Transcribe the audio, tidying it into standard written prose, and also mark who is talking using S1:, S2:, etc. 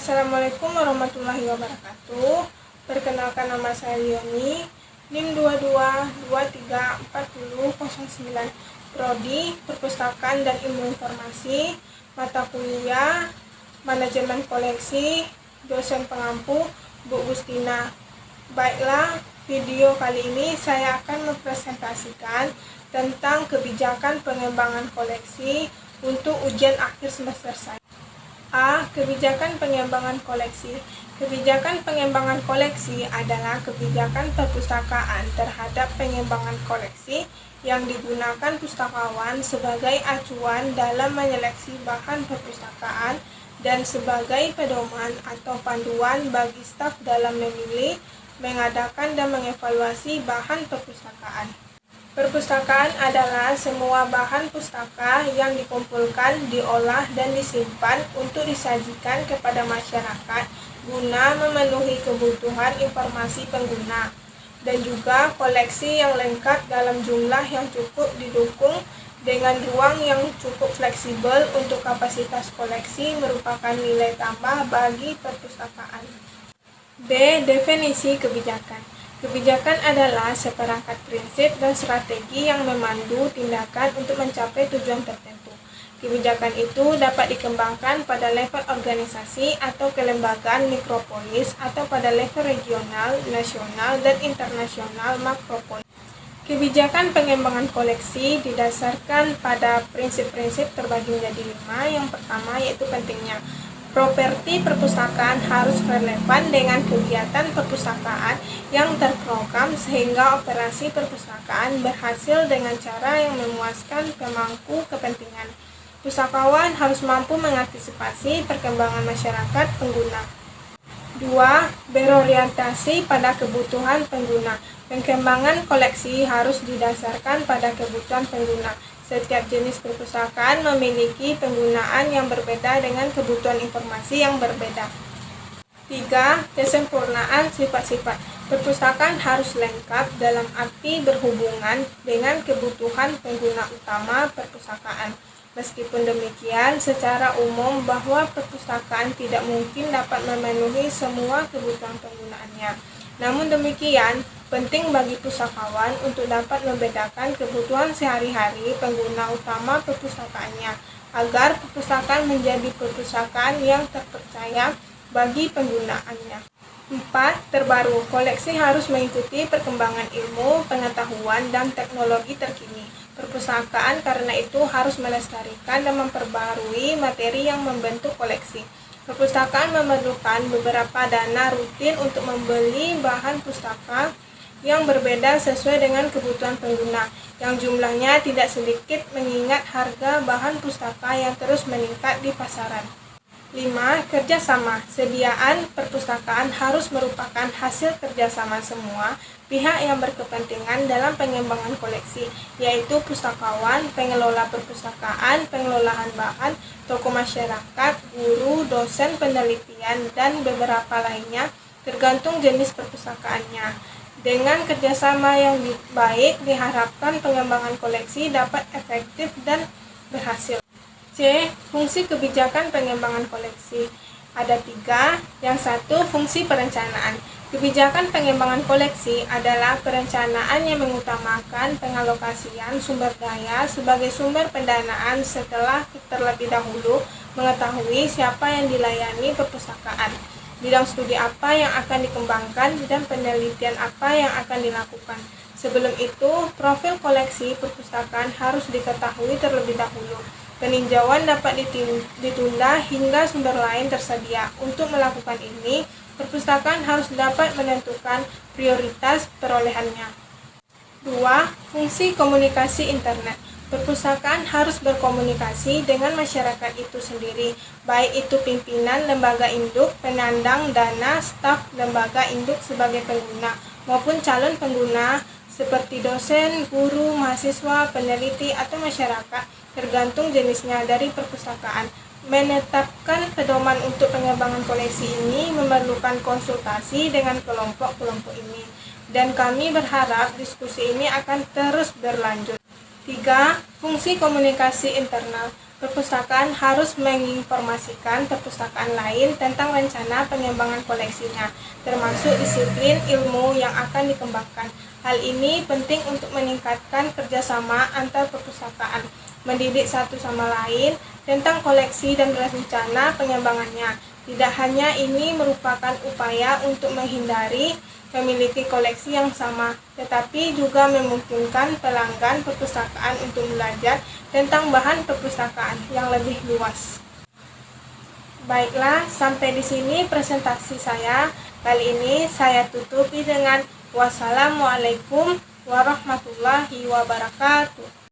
S1: Assalamualaikum warahmatullahi wabarakatuh. Perkenalkan, nama saya Lioni, NIM 22234009, Prodi Perpustakaan dan Ilmu Informasi, mata kuliah Manajemen Koleksi, dosen pengampu Bu Gustina. Baiklah, video kali ini saya akan mempresentasikan tentang kebijakan pengembangan koleksi untuk ujian akhir semester saya. A. Kebijakan pengembangan koleksi. Kebijakan pengembangan koleksi adalah kebijakan perpustakaan terhadap pengembangan koleksi yang digunakan pustakawan sebagai acuan dalam menyeleksi bahan perpustakaan dan sebagai pedoman atau panduan bagi staf dalam memilih, mengadakan dan mengevaluasi bahan perpustakaan. Perpustakaan adalah semua bahan pustaka yang dikumpulkan, diolah, dan disimpan untuk disajikan kepada masyarakat guna memenuhi kebutuhan informasi pengguna, dan juga koleksi yang lengkap dalam jumlah yang cukup didukung dengan ruang yang cukup fleksibel untuk kapasitas koleksi merupakan nilai tambah bagi perpustakaan. B. Definisi kebijakan. Kebijakan adalah seperangkat prinsip dan strategi yang memandu tindakan untuk mencapai tujuan tertentu. Kebijakan itu dapat dikembangkan pada level organisasi atau kelembagaan mikropolis atau pada level regional, nasional, dan internasional makropolis. Kebijakan pengembangan koleksi didasarkan pada prinsip-prinsip terbagi menjadi 5. Yang pertama yaitu pentingnya. Properti perpustakaan harus relevan dengan kegiatan perpustakaan yang terprogram sehingga operasi perpustakaan berhasil dengan cara yang memuaskan pemangku kepentingan. Pustakawan harus mampu mengantisipasi perkembangan masyarakat pengguna. 2. Berorientasi pada kebutuhan pengguna. Pengembangan koleksi harus didasarkan pada kebutuhan pengguna. Setiap jenis perpustakaan memiliki penggunaan yang berbeda dengan kebutuhan informasi yang berbeda. 3. Kesempurnaan sifat-sifat. Perpustakaan harus lengkap dalam arti berhubungan dengan kebutuhan pengguna utama perpustakaan. Meskipun demikian, secara umum bahwa perpustakaan tidak mungkin dapat memenuhi semua kebutuhan penggunaannya. Namun demikian, penting bagi pustakawan untuk dapat membedakan kebutuhan sehari-hari pengguna utama perpustakaannya, agar perpustakaan menjadi perpustakaan yang terpercaya bagi penggunaannya. 4. Terbaru. Koleksi harus mengikuti perkembangan ilmu, pengetahuan, dan teknologi terkini. Perpustakaan karena itu harus melestarikan dan memperbarui materi yang membentuk koleksi. Perpustakaan memerlukan beberapa dana rutin untuk membeli bahan pustaka yang berbeda sesuai dengan kebutuhan pengguna, yang jumlahnya tidak sedikit mengingat harga bahan pustaka yang terus meningkat di pasaran. 5. Kerjasama. Sediaan perpustakaan harus merupakan hasil kerjasama semua pihak yang berkepentingan dalam pengembangan koleksi, yaitu pustakawan, pengelola perpustakaan, pengelolaan bahan, tokoh masyarakat, guru, dosen penelitian, dan beberapa lainnya, tergantung jenis perpustakaannya. Dengan kerjasama yang baik, diharapkan pengembangan koleksi dapat efektif dan berhasil. C. Fungsi kebijakan pengembangan koleksi. Ada 3. Yang 1, fungsi perencanaan. Kebijakan pengembangan koleksi adalah perencanaan yang mengutamakan pengalokasian sumber daya sebagai sumber pendanaan setelah terlebih dahulu mengetahui siapa yang dilayani perpustakaan, bidang studi apa yang akan dikembangkan, dan penelitian apa yang akan dilakukan. Sebelum itu, profil koleksi perpustakaan harus diketahui terlebih dahulu. Peninjauan dapat ditunda hingga sumber lain tersedia. Untuk melakukan ini, perpustakaan harus dapat menentukan prioritas perolehannya. 2. Fungsi komunikasi internet. Perpustakaan harus berkomunikasi dengan masyarakat itu sendiri, baik itu pimpinan lembaga induk, penyandang dana, staf lembaga induk sebagai pengguna, maupun calon pengguna seperti dosen, guru, mahasiswa, peneliti, atau masyarakat, tergantung jenisnya dari perpustakaan. Menetapkan pedoman untuk pengembangan koleksi ini memerlukan konsultasi dengan kelompok-kelompok ini, dan kami berharap diskusi ini akan terus berlanjut. 3. Fungsi komunikasi internal. perpustakaan harus menginformasikan perpustakaan lain tentang rencana pengembangan koleksinya, termasuk disiplin ilmu yang akan dikembangkan. Hal ini penting untuk meningkatkan kerjasama antar perpustakaan, mendidik satu sama lain tentang koleksi dan rencana pengembangannya. Tidak hanya ini merupakan upaya untuk menghindari memiliki koleksi yang sama, tetapi juga memungkinkan pelanggan perpustakaan untuk belajar tentang bahan perpustakaan yang lebih luas. Baiklah, sampai di sini presentasi saya. Kali ini saya tutupi dengan wassalamualaikum warahmatullahi wabarakatuh.